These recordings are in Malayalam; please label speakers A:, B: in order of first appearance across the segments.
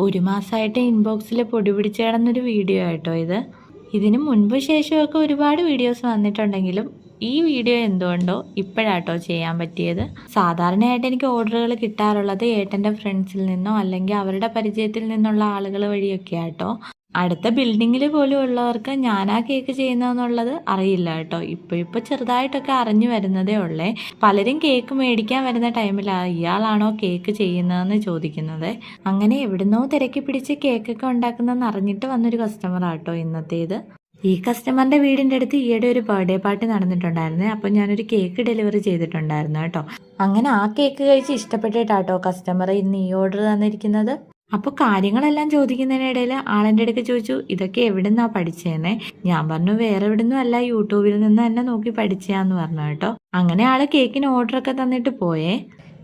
A: ഒരു മാസമായിട്ട് ഇൻബോക്സിൽ പൊടി പിടിച്ച് കിടന്നൊരു വീഡിയോ ആട്ടോ ഇത്. ഇതിന് മുൻപ് ശേഷമൊക്കെ ഒരുപാട് വീഡിയോസ് വന്നിട്ടുണ്ടെങ്കിലും ഈ വീഡിയോ എന്തുകൊണ്ടോ ഇപ്പോഴാട്ടോ ചെയ്യാൻ പറ്റിയത്. സാധാരണയായിട്ട് എനിക്ക് ഓർഡറുകൾ കിട്ടാറുള്ളത് ഏട്ടൻ്റെ ഫ്രണ്ട്സിൽ നിന്നോ അല്ലെങ്കിൽ അവരുടെ പരിചയത്തിൽ നിന്നുള്ള ആളുകൾ വഴിയൊക്കെ ആട്ടോ. അടുത്ത ബിൽഡിങ്ങിൽ പോലും ഉള്ളവർക്ക് ഞാനാ കേക്ക് ചെയ്യുന്നതെന്നുള്ളത് അറിയില്ല കേട്ടോ. ഇപ്പോൾ ചെറുതായിട്ടൊക്കെ അറിഞ്ഞു വരുന്നതേ ഉള്ളേ. പലരും കേക്ക് മേടിക്കാൻ വരുന്ന ടൈമിലാണ് ഇയാളാണോ കേക്ക് ചെയ്യുന്നതെന്ന് ചോദിക്കുന്നത്. അങ്ങനെ എവിടുന്നോ തിരക്കി പിടിച്ച് കേക്കൊക്കെ ഉണ്ടാക്കുന്നതെന്ന് അറിഞ്ഞിട്ട് വന്നൊരു കസ്റ്റമറാട്ടോ ഇന്നത്തേത്. ഈ കസ്റ്റമറിന്റെ വീടിൻ്റെ അടുത്ത് ഈയിടെ ഒരു ബർത്ത്ഡേ പാർട്ടി നടന്നിട്ടുണ്ടായിരുന്നു. അപ്പം ഞാനൊരു കേക്ക് ഡെലിവറി ചെയ്തിട്ടുണ്ടായിരുന്നു കേട്ടോ. അങ്ങനെ ആ കേക്ക് കഴിച്ച് ഇഷ്ടപ്പെട്ടിട്ടാട്ടോ കസ്റ്റമർ ഇന്ന് ഈ ഓർഡർ തന്നിരിക്കുന്നത്. അപ്പോൾ കാര്യങ്ങളെല്ലാം ചോദിക്കുന്നതിനിടയിൽ ആളെൻ്റെ അടുക്ക് ചോദിച്ചു, ഇതൊക്കെ എവിടെ നിന്നാ പഠിച്ചതെന്നേ. ഞാൻ പറഞ്ഞു വേറെ എവിടെ നിന്നും അല്ല, യൂട്യൂബിൽ നിന്ന് തന്നെ നോക്കി പഠിച്ചാന്ന് പറഞ്ഞു കേട്ടോ. അങ്ങനെ ആള് കേക്കിന് ഓർഡറൊക്കെ തന്നിട്ട് പോയേ.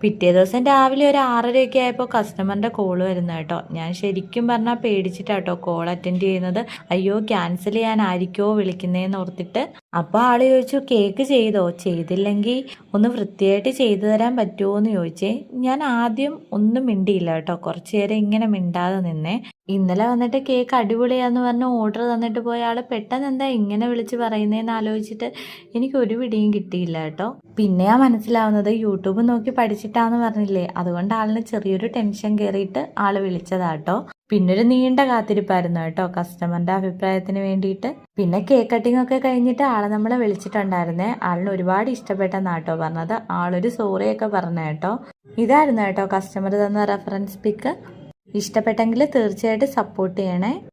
A: പിറ്റേ ദിവസം രാവിലെ ഒരു 6:30 ആയപ്പോൾ കസ്റ്റമറിന്റെ കോള് വരുന്നത് കേട്ടോ. ഞാൻ ശരിക്കും പറഞ്ഞാൽ പേടിച്ചിട്ടാട്ടോ കോൾ അറ്റൻഡ് ചെയ്യുന്നത്. അയ്യോ ക്യാൻസൽ ചെയ്യാനായിരിക്കോ വിളിക്കുന്നതെന്ന് ഓർത്തിട്ട്. അപ്പോൾ ആള് ചോദിച്ചു, കേക്ക് ചെയ്തോ? ചെയ്തില്ലെങ്കിൽ ഒന്ന് വൃത്തിയായിട്ട് ചെയ്തു തരാൻ പറ്റുമോ എന്ന് ചോദിച്ചേ. ഞാൻ ആദ്യം ഒന്നും മിണ്ടിയില്ല കേട്ടോ. കുറച്ചു നേരം ഇങ്ങനെ മിണ്ടാതെ നിന്നേ. ഇന്നലെ വന്നിട്ട് കേക്ക് അടിപൊളിയാന്ന് പറഞ്ഞ് ഓർഡർ തന്നിട്ട് പോയ ആള് പെട്ടെന്ന് എന്താ ഇങ്ങനെ വിളിച്ച് പറയുന്നതെന്ന് ആലോചിച്ചിട്ട് എനിക്ക് ഒരു പിടിയും കിട്ടിയില്ല കേട്ടോ. പിന്നെയാ മനസ്സിലാവുന്നത് യൂട്യൂബ് നോക്കി പഠിച്ചിട്ടാന്ന് പറഞ്ഞില്ലേ, അതുകൊണ്ട് ആളിന് ചെറിയൊരു ടെൻഷൻ കയറിയിട്ട് ആള് വിളിച്ചതാട്ടോ. പിന്നൊരു നീണ്ട കാത്തിരിപ്പായിരുന്നു കേട്ടോ കസ്റ്റമറിന്റെ അഭിപ്രായത്തിന് വേണ്ടിയിട്ട്. പിന്നെ കേക്ക് കട്ടിംഗ് ഒക്കെ കഴിഞ്ഞിട്ട് ആള് നമ്മളെ വിളിച്ചിട്ടുണ്ടായിരുന്നേ. ആളിന് ഒരുപാട് ഇഷ്ടപ്പെട്ടെന്നാട്ടോ പറഞ്ഞത്. ആളൊരു സോറിയൊക്കെ പറഞ്ഞ കേട്ടോ. ഇതായിരുന്നു കേട്ടോ കസ്റ്റമർ തന്ന റെഫറൻസ് പിക്ക്. ഇഷ്ടപ്പെട്ടെങ്കിൽ തീർച്ചയായിട്ടും സപ്പോർട്ട് ചെയ്യണേ.